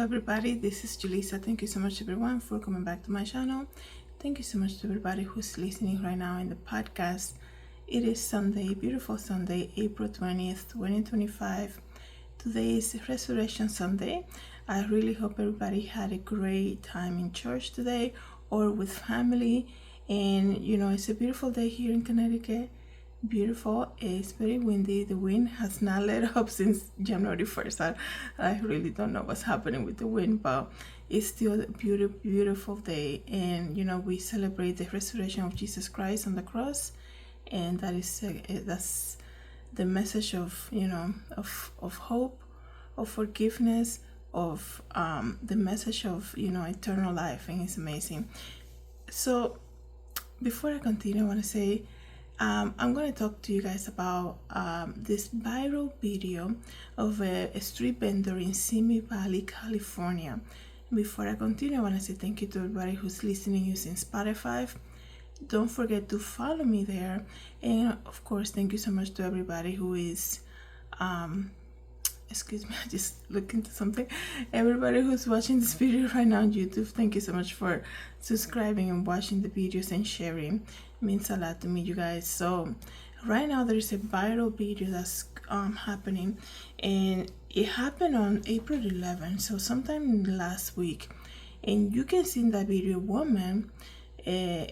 Hello everybody, this is Julissa. Thank you so much everyone for coming back to my channel. Thank you so much to everybody who's listening right now in the podcast. It is Sunday, beautiful Sunday, April 20th, 2025. Today is Resurrection Sunday. I really hope everybody had a great time in church today or with family. And it's a beautiful day here in Connecticut. Beautiful. It's very windy. The wind has not let up since January 1st. I really don't know what's happening with the wind, but it's still a beautiful day. And we celebrate the resurrection of Jesus Christ on the cross, and that's the message of of hope, of forgiveness, of the message of eternal life, and it's amazing. So before I continue, I want to say I'm going to talk to you guys about this viral video of a street vendor in Simi Valley, California. Before I continue, I want to say thank you to everybody who's listening using Spotify. Don't forget to follow me there. And of course, thank you so much to everybody who is excuse me, I just looked into something. Everybody who's watching this video right now on YouTube, thank you so much for subscribing and watching the videos and sharing. It means a lot to me, you guys. So right now there is a viral video that's happening, and it happened on April 11th, so sometime last week. And you can see in that video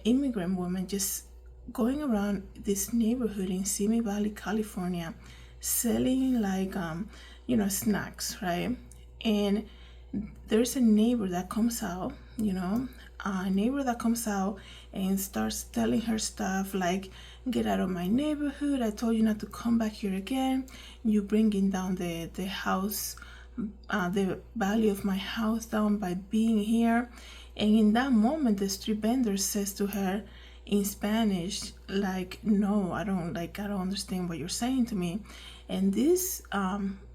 immigrant woman just going around this neighborhood in Simi Valley, California, selling like snacks, right? And there's a neighbor that comes out, and starts telling her stuff like, get out of my neighborhood, I told you not to come back here again, you bringing down the house, the value of my house down by being here. And in that moment, the street vendor says to her in Spanish, like, no, I don't understand what you're saying to me. And this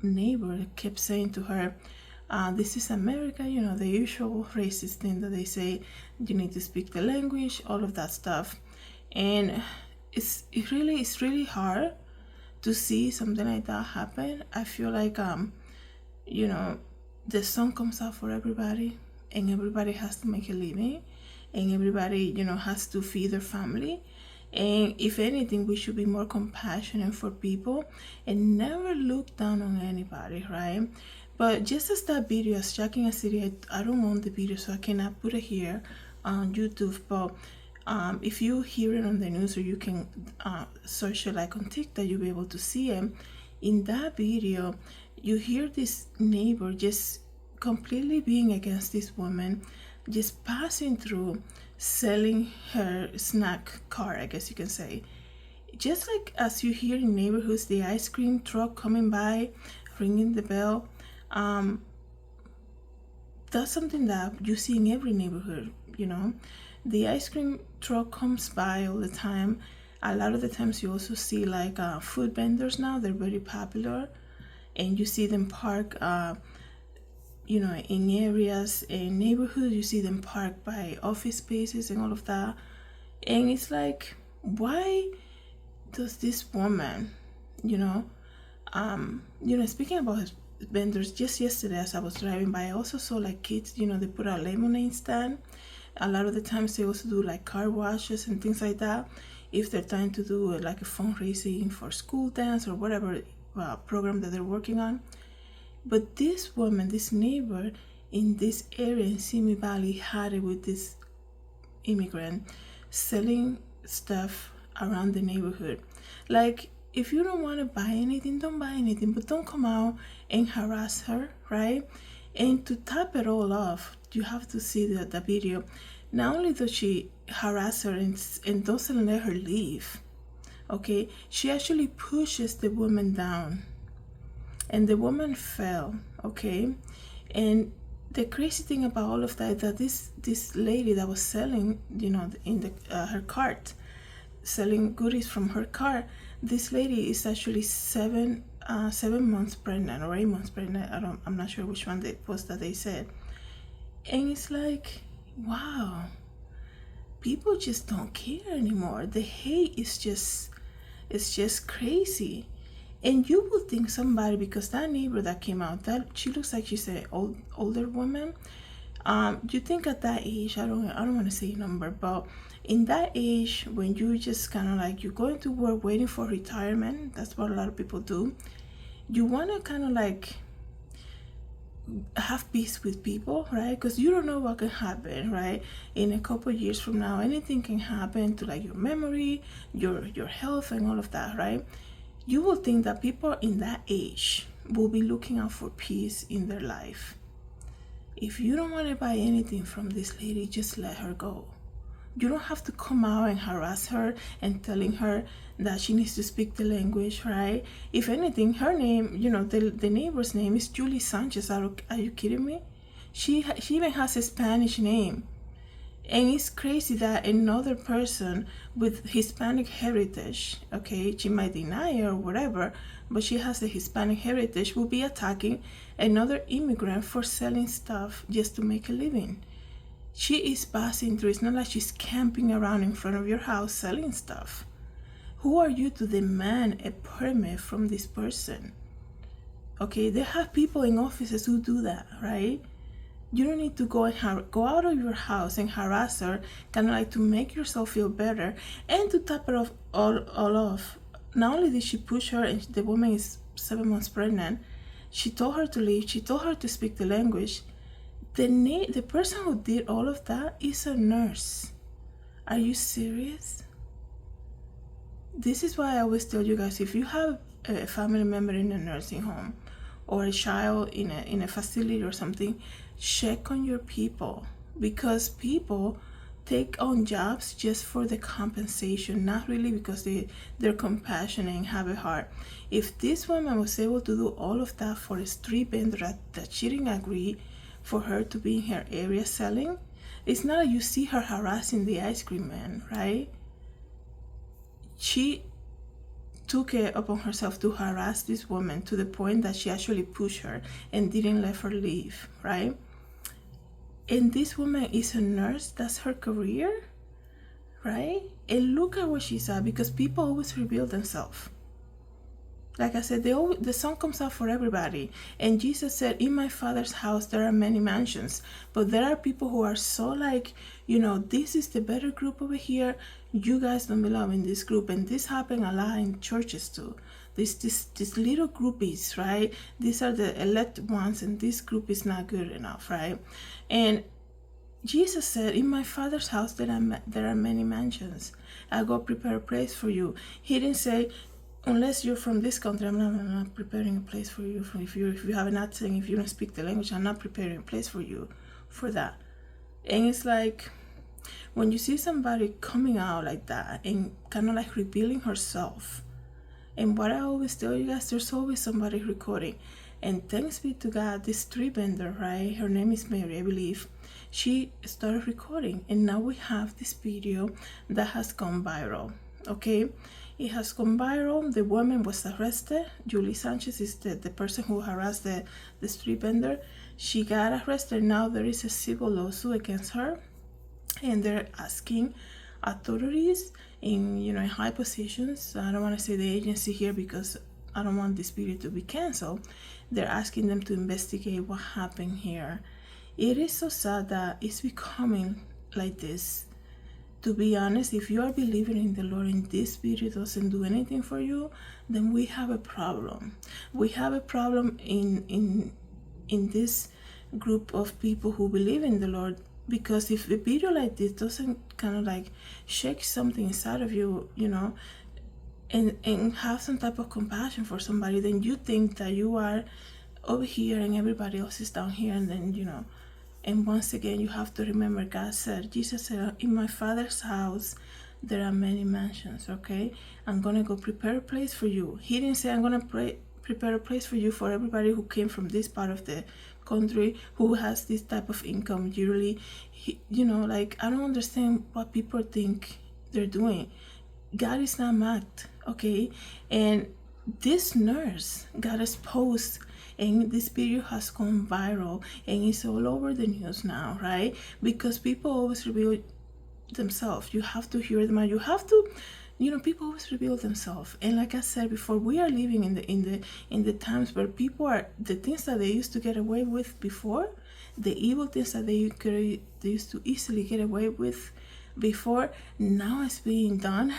neighbor kept saying to her, this is America, the usual racist thing that they say, you need to speak the language, all of that stuff. And it's really hard to see something like that happen. I feel like the sun comes out for everybody, and everybody has to make a living, and everybody has to feed their family. And if anything, we should be more compassionate for people and never look down on anybody, right? But just as that video, as shocking as it is, I don't own the video, so I cannot put it here on YouTube. But if you hear it on the news, or you can search it like on TikTok, you'll be able to see it. In that video, you hear this neighbor just completely being against this woman, just passing through, selling her snack cart, I guess you can say. Just like as you hear in neighborhoods, the ice cream truck coming by, ringing the bell. That's something that you see in every neighborhood, The ice cream truck comes by all the time. A lot of the times you also see like food vendors now, they're very popular. And you see them park in areas, in neighborhoods, you see them parked by office spaces and all of that. And it's like, why does this woman, speaking about vendors, just yesterday as I was driving by, I also saw like kids, they put a lemonade stand. A lot of the times they also do like car washes and things like that, if they're trying to do like a fundraising for school dance or whatever program that they're working on. But this woman, this neighbor in this area in Simi Valley, had it with this immigrant selling stuff around the neighborhood. Like, if you don't want to buy anything, don't buy anything, but don't come out and harass her, right? And to top it all off, you have to see the video. Not only does she harass her and doesn't let her leave, okay, she actually pushes the woman down. And the woman fell, okay? And the crazy thing about all of that, that this lady that was selling, in the her cart, selling goodies from her cart, this lady is actually 7 months pregnant or 8 months pregnant. I'm not sure which one it was that they said. And it's like, wow, people just don't care anymore. The hate is just crazy. And you will think somebody, because that neighbor that came out, that she looks like she's an older woman. You think at that age, I don't want to say a number, but in that age, when you just kind of like, you're going to work waiting for retirement, that's what a lot of people do. You want to kind of like have peace with people, right? Because you don't know what can happen, right? In a couple of years from now, anything can happen to like your memory, your health, and all of that, right? You will think that people in that age will be looking out for peace in their life. If you don't want to buy anything from this lady, just let her go. You don't have to come out and harass her and telling her that she needs to speak the language, right? If anything, her name, the neighbor's name is Julissadesigns. Are you kidding me? She even has a Spanish name. And it's crazy that another person with Hispanic heritage, okay, she might deny it or whatever, but she has a Hispanic heritage, will be attacking another immigrant for selling stuff just to make a living. She is passing through. It's not like she's camping around in front of your house selling stuff. Who are you to demand a permit from this person? Okay, they have people in offices who do that, right? You don't need to go go out of your house and harass her, kind of like to make yourself feel better and to top it off all off. Not only did she push her, and the woman is 7 months pregnant, she told her to leave. She told her to speak the language. The person who did all of that is a nurse. Are you serious? This is why I always tell you guys, if you have a family member in a nursing home or a child in a facility or something, check on your people, because people take on jobs just for the compensation, not really because they're compassionate and have a heart. If this woman was able to do all of that for a street vendor that she didn't agree for her to be in her area selling, it's not like you see her harassing the ice cream man, right? She took it upon herself to harass this woman to the point that she actually pushed her and didn't let her leave, right? And this woman is a nurse, that's her career, right? And look at where she's at, because people always reveal themselves. Like I said, the sun comes out for everybody. And Jesus said, in my Father's house, there are many mansions. But there are people who are so like, this is the better group over here. You guys don't belong in this group. And this happens a lot in churches too. These little groupies, right? These are the elect ones, and this group is not good enough, right? And Jesus said, in my Father's house, there are many mansions. I go prepare a place for you. He didn't say, unless you're from this country, I'm not preparing a place for you. If you have an accent, if you don't speak the language, I'm not preparing a place for you for that. And it's like, when you see somebody coming out like that and kind of like revealing herself, and what I always tell you guys, there's always somebody recording. And thanks be to God, this street vendor, right? Her name is Mary, I believe. She started recording, and now we have this video that has gone viral, okay? It has gone viral. The woman was arrested. Julissadesigns is the person who harassed the street vendor. She got arrested. Now there is a civil lawsuit against her, and they're asking authorities in high positions. I don't want to say the agency here because I don't want this video to be canceled. They're asking them to investigate what happened here. It is so sad that it's becoming like this. To be honest, if you are believing in the Lord and this video doesn't do anything for you, then we have a problem. We have a problem in this group of people who believe in the Lord, because if a video like this doesn't kind of like shake something inside of you, and have some type of compassion for somebody, then you think that you are over here and everybody else is down here, and then and once again, you have to remember, Jesus said, in my Father's house, there are many mansions, okay? I'm going to go prepare a place for you. He didn't say, I'm going to prepare a place for you for everybody who came from this part of the country, who has this type of income yearly. I don't understand what people think they're doing. God is not mocked, okay? And this nurse got exposed, and this video has gone viral, and it's all over the news now, right? Because people always reveal themselves. You have to hear them out. You have to people always reveal themselves. And like I said before, we are living in the times where people are, the things that they used to get away with before, the evil things that they used to easily get away with before, now it's being done.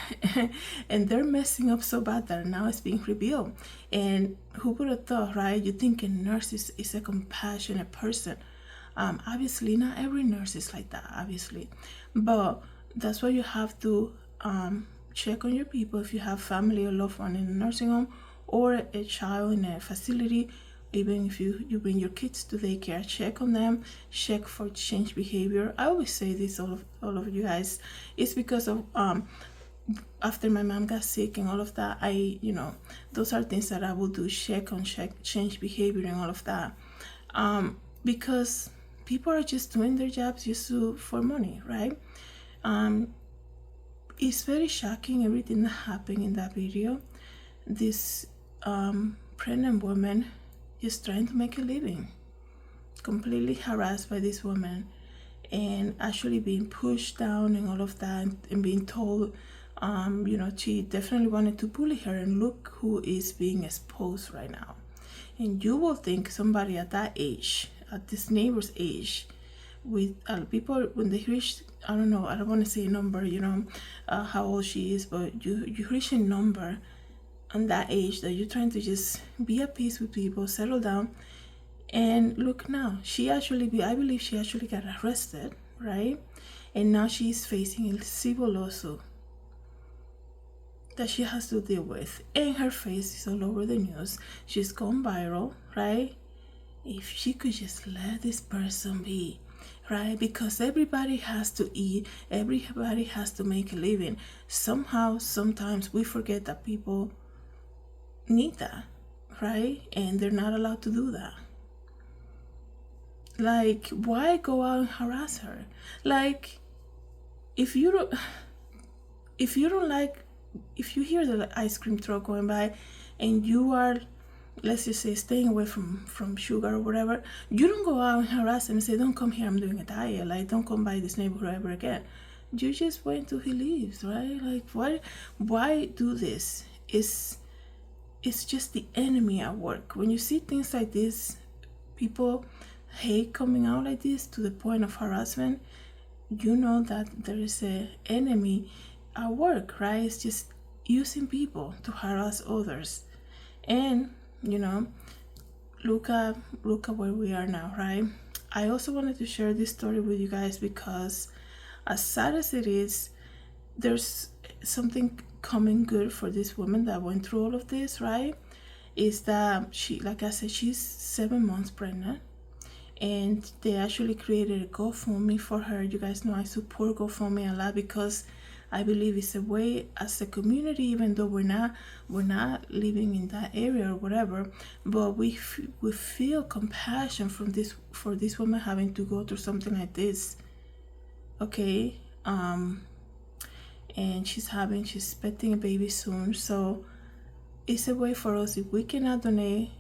And they're messing up so bad that now it's being revealed. And who would have thought, right? You think a nurse is a compassionate person. Obviously not every nurse is like that, obviously, but that's why you have to check on your people. If you have family or loved one in a nursing home or a child in a facility, even if you bring your kids to daycare, check on them, check for change behavior. I always say this, all of you guys, it's because of after my mom got sick and all of that, those are things that I will do, check change behavior and all of that, because people are just doing their jobs just for money, right? It's very shocking, everything that happened in that video. This pregnant woman is trying to make a living, completely harassed by this woman, and actually being pushed down and all of that, and being told, she definitely wanted to bully her, and look who is being exposed right now. And you will think somebody at that age, at this neighbor's age, with people, when they reach, I don't know, I don't want to say a number, how old she is, but you reach a number on that age that you're trying to just be at peace with people, settle down. And look now, I believe she actually got arrested, right? And now she's facing a civil lawsuit that she has to deal with, and her face is all over the news. She's gone viral, right? If she could just let this person be, right? Because everybody has to eat, everybody has to make a living. Somehow, sometimes we forget that people need that, right? And they're not allowed to do that. Like, why go out and harass her? Like, if you hear the ice cream truck going by and you are, let's just say, staying away from sugar or whatever, you don't go out and harass him and say, don't come here, I'm doing a diet, like, don't come by this neighborhood ever again. You just wait until he leaves, right? Like, why do this? It's just the enemy at work. When you see things like this, people hate coming out like this to the point of harassment, you know that there is an enemy at work, right? It's just using people to harass others. And look at where we are now, right? I also wanted to share this story with you guys because, as sad as it is, there's something coming good for this woman that went through all of this, right? Is that she, like I said, she's 7 months pregnant, and they actually created a GoFundMe for her. You guys know I support GoFundMe a lot because I believe it's a way, as a community, even though we're not living in that area or whatever, but we feel compassion for this woman having to go through something like this. Okay, and she's expecting a baby soon, so it's a way for us. If we cannot donate,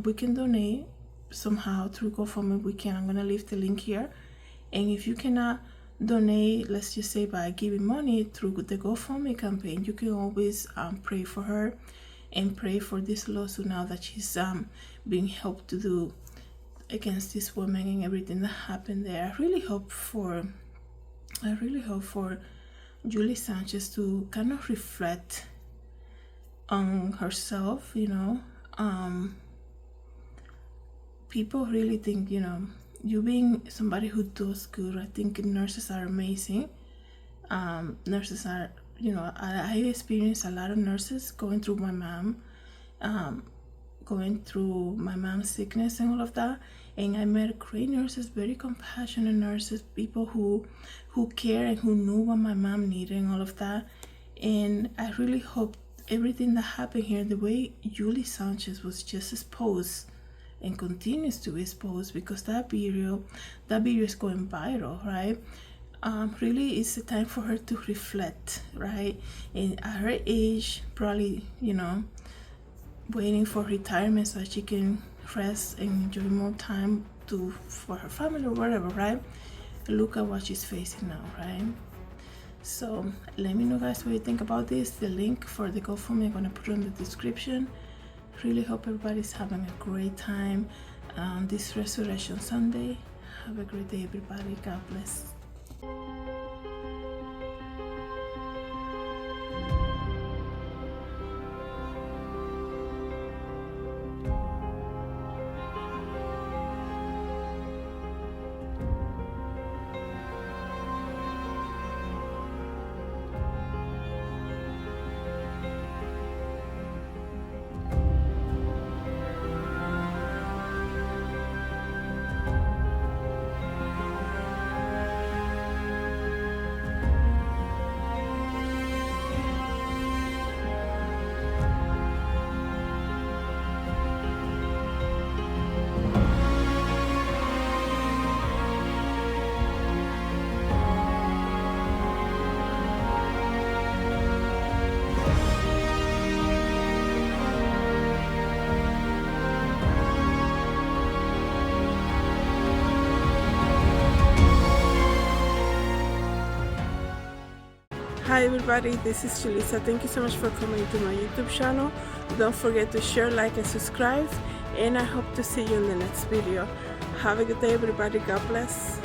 we can donate somehow through GoFundMe. We can. I'm gonna leave the link here. And if you cannot donate, let's just say by giving money through the GoFundMe campaign, you can always pray for her and pray for this lawsuit now that she's being helped to do against this woman and everything that happened there. I really hope for Julie Sanchez to kind of reflect on herself. People really think, you being somebody who does good. I think nurses are amazing. Nurses are, I experienced a lot of nurses going through my mom's sickness and all of that. And I met great nurses, very compassionate nurses, people who care and who knew what my mom needed and all of that. And I really hope everything that happened here, the way Julie Sanchez was just exposed and continues to be exposed, because that video is going viral, right? Really, it's a time for her to reflect, right? And at her age, probably, waiting for retirement so that she can rest and enjoy more time for her family or whatever, right? Look at what she's facing now, right? So let me know guys what you think about this. The link for the GoFundMe I'm gonna put it in the description. Really hope everybody's having a great time this Resurrection Sunday. Have a great day everybody. God bless. Hi everybody, this is Julissa. Thank you so much for coming to my YouTube channel. Don't forget to share, like, and subscribe, and I hope to see you in the next video. Have a good day everybody. God bless.